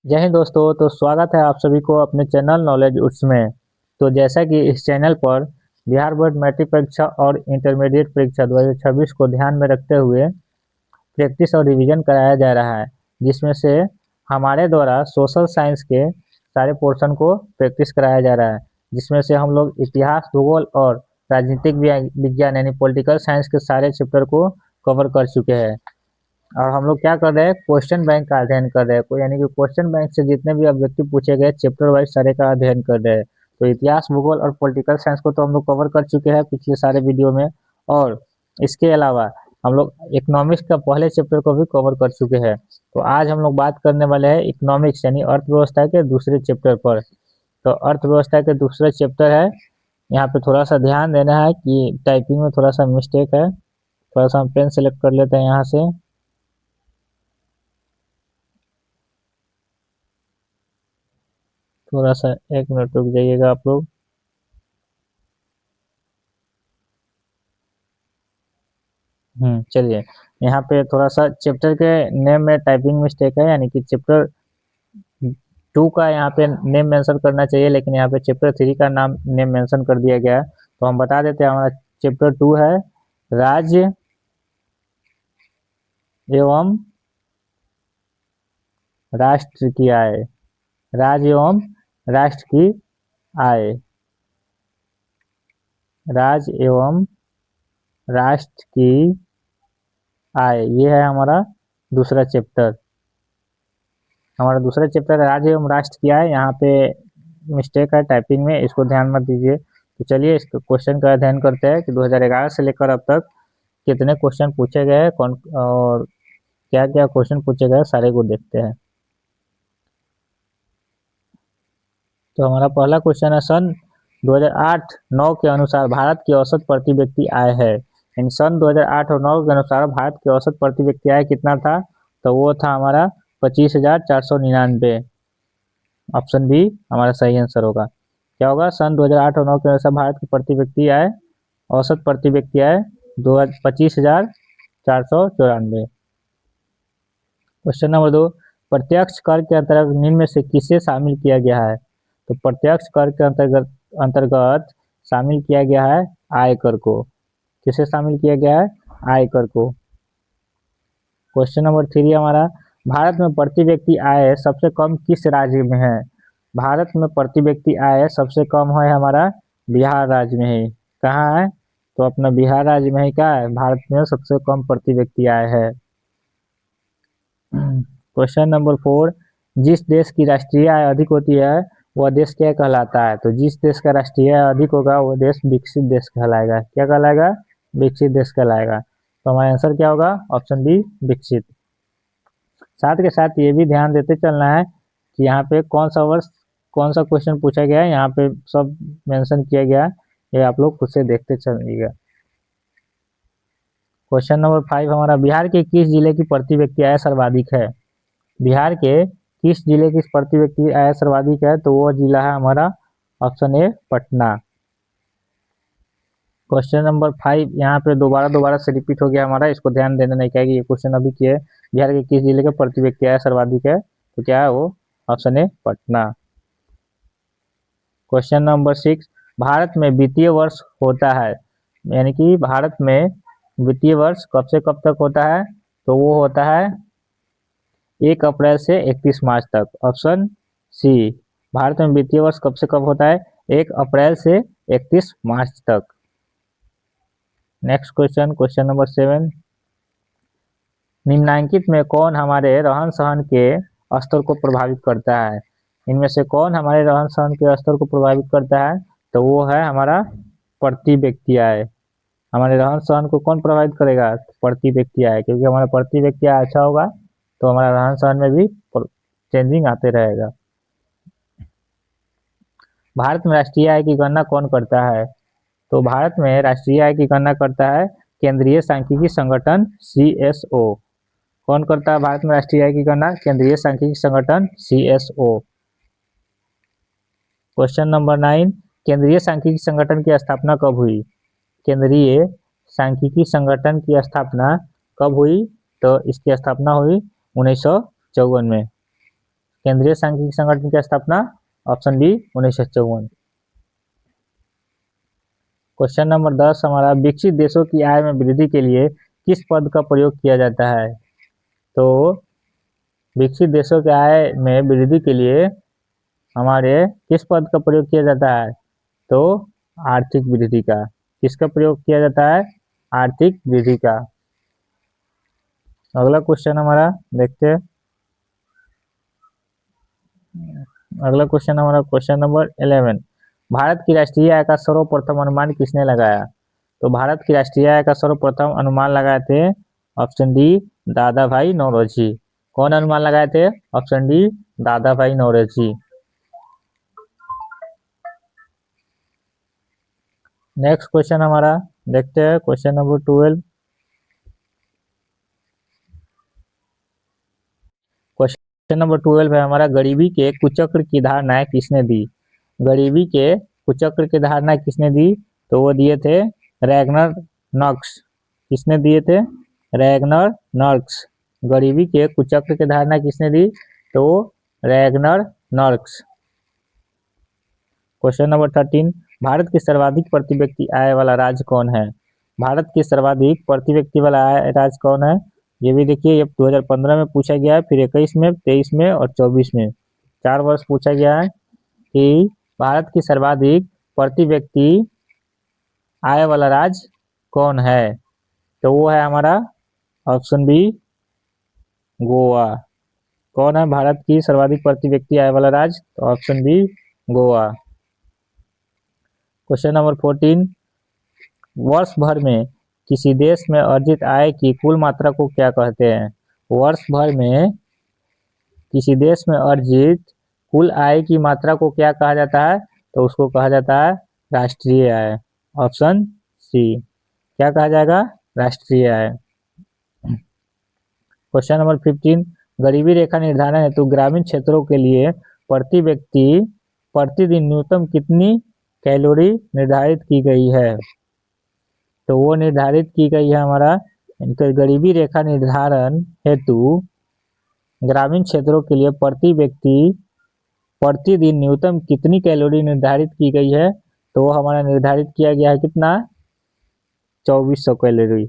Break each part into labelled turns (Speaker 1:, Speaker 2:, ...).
Speaker 1: जय हिंद दोस्तों। तो स्वागत है आप सभी को अपने चैनल नॉलेज उट्स में। तो जैसा कि इस चैनल पर बिहार बोर्ड मैट्रिक परीक्षा और इंटरमीडिएट परीक्षा 2026 को ध्यान में रखते हुए प्रैक्टिस और रिवीजन कराया जा रहा है, जिसमें से हमारे द्वारा सोशल साइंस के सारे पोर्शन को प्रैक्टिस कराया जा रहा है, जिसमें से हम लोग इतिहास, भूगोल और राजनीतिक विज्ञान यानी पॉलिटिकल साइंस के सारे चैप्टर को कवर कर चुके हैं। और हम लोग क्या कर रहे हैं, क्वेश्चन बैंक का अध्ययन कर रहे हैं, यानी कि क्वेश्चन बैंक से जितने भी ऑब्जेक्टिव पूछे गए चैप्टर वाइज सारे का अध्ययन कर रहे हैं। तो इतिहास, भूगोल और पॉलिटिकल साइंस को तो हम लोग कवर कर चुके हैं पिछले सारे वीडियो में, और इसके अलावा हम लोग इकोनॉमिक्स का पहले चैप्टर को भी कवर कर चुके हैं। तो आज हम लोग बात करने वाले हैं इकोनॉमिक्स यानी अर्थव्यवस्था के दूसरे चैप्टर पर। तो अर्थव्यवस्था के दूसरे चैप्टर है, यहाँ पे थोड़ा सा ध्यान देना है कि टाइपिंग में थोड़ा सा मिस्टेक है। थोड़ा सा हम पेन सेलेक्ट कर लेते हैं यहाँ से। थोड़ा सा 1 मिनट रुक जाइएगा आप लोग। चलिए, यहाँ पे थोड़ा सा चैप्टर के नेम में टाइपिंग मिस्टेक है, यानी कि चैप्टर 2 का यहाँ पे नेम मेंशन करना चाहिए, लेकिन यहाँ पे चैप्टर 3 का नाम नेम मेंशन कर दिया गया है। तो हम बता देते हैं, हमारा चैप्टर 2 है राज्य एवं राष्ट्र की आय। राज्य एवं राष्ट्र की आय। राज्य एवं राष्ट्र की आय, ये है हमारा दूसरा चैप्टर। हमारा दूसरा चैप्टर राज्य एवं राष्ट्र की आय। यहाँ पे मिस्टेक है टाइपिंग में, इसको ध्यान मत दीजिए। तो चलिए इस क्वेश्चन का अध्ययन करते हैं कि 2011 से लेकर अब तक कितने क्वेश्चन पूछे गए, कौन और क्या क्या क्वेश्चन पूछे गए, सारे को देखते हैं। तो हमारा पहला क्वेश्चन है, सन 2008-9 के अनुसार भारत की औसत प्रति व्यक्ति आय है। इन सन 2008 और 9 के अनुसार भारत की औसत प्रति व्यक्ति आय कितना था? तो वो था हमारा 25,499। ऑप्शन बी हमारा सही आंसर होगा। क्या होगा? सन 2008 और 9 के अनुसार भारत की प्रति व्यक्ति आय, औसत प्रति व्यक्ति आय 25,494। क्वेश्चन नंबर 2, प्रत्यक्ष कर के अंतर्गत निम्न में से किसे शामिल किया गया है? तो प्रत्यक्ष कर के अंतर्गत शामिल किया गया है आयकर को। किसे शामिल किया गया है? आयकर को। क्वेश्चन नंबर 3 हमारा, भारत में प्रति व्यक्ति आय सबसे कम किस राज्य में है? भारत में प्रति व्यक्ति आय सबसे कम है हमारा बिहार राज्य में है। कहाँ है? तो अपना बिहार राज्य में ही क्या है, भारत में सबसे कम प्रति व्यक्ति आय है। क्वेश्चन नंबर 4, जिस देश की राष्ट्रीय आय अधिक होती है वह देश क्या कहलाता है? तो जिस देश का राष्ट्रीय आय अधिक होगा वो देश विकसित देश कहलाएगा। क्या कहलाएगा? विकसित देश कहलाएगा। तो हमारा आंसर क्या होगा? ऑप्शन बी, विकसित। साथ के साथ ये भी ध्यान देते चलना है कि यहाँ पे कौन सा वर्ष, कौन सा क्वेश्चन पूछा गया है, यहाँ पे सब मेंशन किया गया है, ये आप लोग खुद से देखते चलिएगा। क्वेश्चन नंबर 5 हमारा, बिहार के किस जिले की प्रति व्यक्ति आय सर्वाधिक है? बिहार के किस जिले की प्रति व्यक्ति आय सर्वाधिक है? तो वो जिला है हमारा option A, Patna. Question number 5 यहाँ पे दोबारा से रिपीट हो गया हमारा, इसको ध्यान देना नहीं क्या कि ये क्वेश्चन अभी किए, बिहार के किस जिले के प्रति व्यक्ति आय सर्वाधिक है? तो क्या है वो? Option A, Patna. Question number 6, Bharat में वित्तीय वर्ष होता है, यानी कि भारत में वित्तीय वर्ष कब से कब तक होता है? तो वो होता है 1 अप्रैल से 31 मार्च तक। ऑप्शन सी, भारत में वित्तीय वर्ष कब से कब होता है? 1 अप्रैल से 31 मार्च तक। नेक्स्ट क्वेश्चन, क्वेश्चन नंबर 7, निम्नलिखित में कौन हमारे रहन सहन के स्तर को प्रभावित करता है? इनमें से कौन हमारे रहन सहन के स्तर को प्रभावित करता है? तो वो है हमारा प्रति व्यक्ति आय। हमारे रहन सहन को कौन प्रभावित करेगा? प्रति व्यक्ति आय, क्योंकि हमारा प्रति व्यक्ति आय अच्छा होगा तो हमारा रहन सहन में भी चेंजिंग आते रहेगा। भारत में राष्ट्रीय आय की गणना कौन करता है? तो भारत में राष्ट्रीय आय की गणना करता है केंद्रीय सांख्यिकी संगठन CSO। कौन करता है भारत में राष्ट्रीय आय की गणना? केंद्रीय सांख्यिकी संगठन CSO। क्वेश्चन नंबर 9, केंद्रीय सांख्यिकी संगठन की स्थापना कब हुई? केंद्रीय सांख्यिकी संगठन की स्थापना कब हुई? तो इसकी स्थापना हुई 1954 में। केंद्रीय सांख्यिकी संगठन की स्थापना ऑप्शन बी 1954। क्वेश्चन नंबर 10 हमारा, विकसित देशों की आय में वृद्धि के लिए किस पद का प्रयोग किया जाता है? तो विकसित देशों के आय में वृद्धि के लिए हमारे किस पद का प्रयोग किया जाता है? तो आर्थिक वृद्धि का। किसका प्रयोग किया जाता है? आर्थिक वृद्धि का। अगला क्वेश्चन हमारा देखते हैं। अगला क्वेश्चन हमारा क्वेश्चन नंबर 11, भारत की राष्ट्रीय आय का सर्वप्रथम अनुमान किसने लगाया? तो भारत की राष्ट्रीय आय का सर्वप्रथम अनुमान लगाए थे ऑप्शन डी दादा भाई नौरोजी। कौन अनुमान लगाए थे? ऑप्शन डी दादा भाई नौरोजी। नेक्स्ट क्वेश्चन हमारा देखते हैं क्वेश्चन नंबर 12। क्वेश्चन नंबर 12 है हमारा, गरीबी के कुचक्र की धारणा किसने दी? गरीबी के कुचक्र की धारणा किसने दी? तो वो दिए थे रैगनर नॉक्स। किसने दिए थे? Ragnar Nurkse. गरीबी के कुचक्र की धारणा किसने दी? तो Ragnar Nurkse. Question number 13, Bharat की सर्वाधिक प्रति व्यक्ति आय वाला राज्य कौन है? भारत की सर्वाधिक प्रति व्यक्ति वाला आय राज्य कौन है? ये भी देखिए, ये 2015 में पूछा गया है, फिर 21 में, 23 में और 24 में 4 वर्ष पूछा गया है कि भारत की सर्वाधिक प्रति व्यक्ति आय वाला राज्य कौन है? तो वो है हमारा ऑप्शन बी गोवा। कौन है भारत की सर्वाधिक प्रति व्यक्ति आय वाला राज्य? तो option B Goa. Question number 14, वर्ष भर में किसी देश में अर्जित आय की कुल मात्रा को क्या कहते हैं? वर्ष भर में किसी देश में अर्जित कुल आय की मात्रा को क्या कहा जाता है? तो उसको कहा जाता है राष्ट्रीय आय। Option C. क्या कहा जाएगा? राष्ट्रीय आय। क्वेश्चन नंबर 15, गरीबी रेखा निर्धारण हेतु ग्रामीण क्षेत्रों के लिए प्रति व्यक्ति प्रतिदिन न्यूनतम कितनी कैलोरी निर्धारित की गई है? तो वो निर्धारित की गई है हमारा गरीबी रेखा निर्धारण हेतु ग्रामीण क्षेत्रों के लिए प्रति व्यक्ति प्रतिदिन न्यूनतम कितनी कैलोरी निर्धारित की गई है? तो वो हमारा निर्धारित किया गया है कितना? 2400 कैलोरी।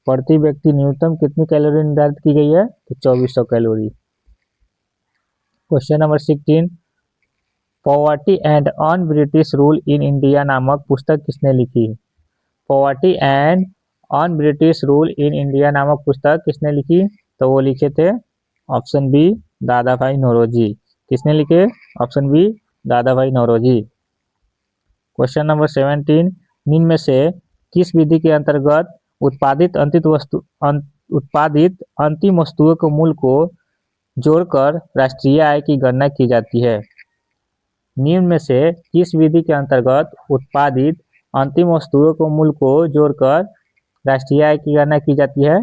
Speaker 1: प्रति व्यक्ति न्यूनतम कितनी कैलोरी निर्धारित की गई है? तो 2400 calorie. Question number 16, poverty and on British rule in India नामक पुस्तक किसने लिखी? Poverty and on British rule in India नामक पुस्तक किसने लिखी? तो वो लिखे थे ऑप्शन बी दादा भाई नौरोजी। किसने लिखे? ऑप्शन बी दादा भाई नौरोजी। क्वेश्चन नंबर 17, निम्न में से किस विधि के अंतर्गत उत्पादित अंतिम वस्तुओं के मूल्य को जोड़कर राष्ट्रीय आय की गणना की जाती है? निम्न में से किस विधि के अंतर्गत उत्पादित अंतिम वस्तुओं के मूल्य को जोड़कर राष्ट्रीय आय की गणना की जाती है?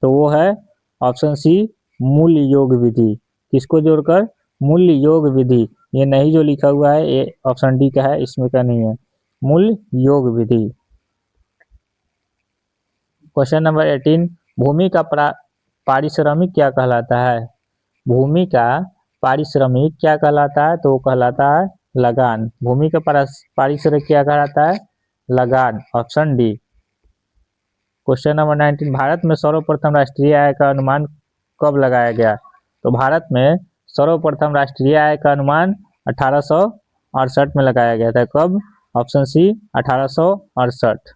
Speaker 1: तो वो है ऑप्शन सी मूल्य योग विधि। किसको जोड़कर? मूल्य योग विधि। ये नहीं जो लिखा हुआ है ये ऑप्शन डी का है, इसमें का नहीं है। मूल्य योग विधि। क्वेश्चन नंबर 18, भूमि का पारिश्रमिक क्या कहलाता है? भूमि का पारिश्रमिक क्या कहलाता है? तो वो कहलाता है लगान। भूमि का पारिश्रमिक क्या कहलाता है? लगान। Option D. Question number 19, Bharat में सर्वप्रथम राष्ट्रीय आय का अनुमान कब लगाया गया? तो भारत में सर्वप्रथम राष्ट्रीय आय का अनुमान 1868 में लगाया गया था। कब? Option C 1868।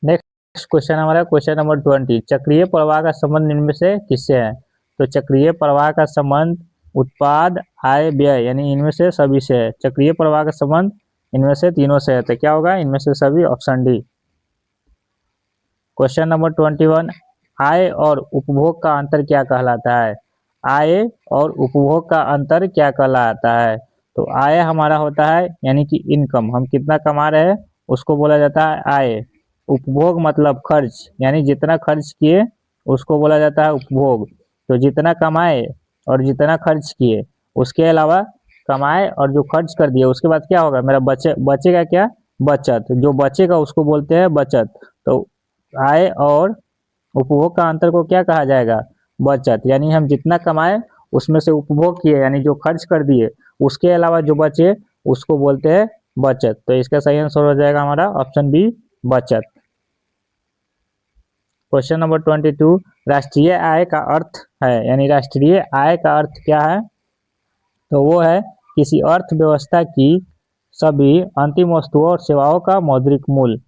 Speaker 1: नेक्स्ट क्वेश्चन हमारा क्वेश्चन नंबर 20, चक्रीय प्रवाह का संबंध इनमें से किससे है? तो चक्रीय प्रवाह का संबंध उत्पाद आय व्यय यानी इनमें से सभी से है। चक्रीय प्रवाह का संबंध इनमें से तीनों से है। तो क्या होगा? इनमें से सभी। Option D. क्वेश्चन नंबर 21, आय और उपभोग का अंतर क्या कहलाता है? आय और उपभोग का अंतर क्या कहलाता है? तो आय हमारा होता है यानी कि इनकम, हम कितना कमा रहे हैं उसको बोला जाता है आय। उपभोग मतलब खर्च, यानी जितना खर्च किए उसको बोला जाता है उपभोग। तो जितना कमाए और जितना खर्च किए, उसके अलावा कमाए और जो खर्च कर दिए उसके बाद क्या होगा? मेरा बचेगा क्या? बचत। जो बचेगा उसको बोलते हैं बचत। तो आय और उपभोग का अंतर को क्या कहा जाएगा? बचत। यानी हम जितना कमाए उसमें से उपभोग किए यानी जो खर्च कर दिए उसके अलावा जो बचे उसको बोलते हैं बचत। तो इसका सही आंसर हो जाएगा हमारा ऑप्शन बी, बचत। क्वेश्चन नंबर 22, राष्ट्रीय आय का अर्थ है, यानी राष्ट्रीय आय का अर्थ क्या है? तो वो है किसी अर्थव्यवस्था की सभी अंतिम वस्तुओं और सेवाओं का मौद्रिक मूल्य।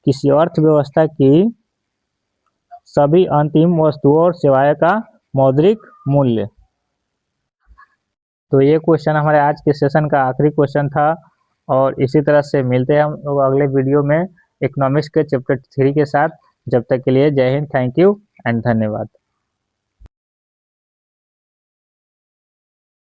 Speaker 1: किसी अर्थव्यवस्था की सभी अंतिम वस्तुओं और सेवाओं का मौद्रिक मूल्य। तो ये क्वेश्चन हमारे आज के सेशन का आखिरी क्वेश्चन था और इसी तरह से मिलते हैं हम लोग अगले वीडियो में इकोनॉमिक्स के चैप्टर 3 के साथ। जब तक के लिए जय हिंद, थैंक यू एंड धन्यवाद।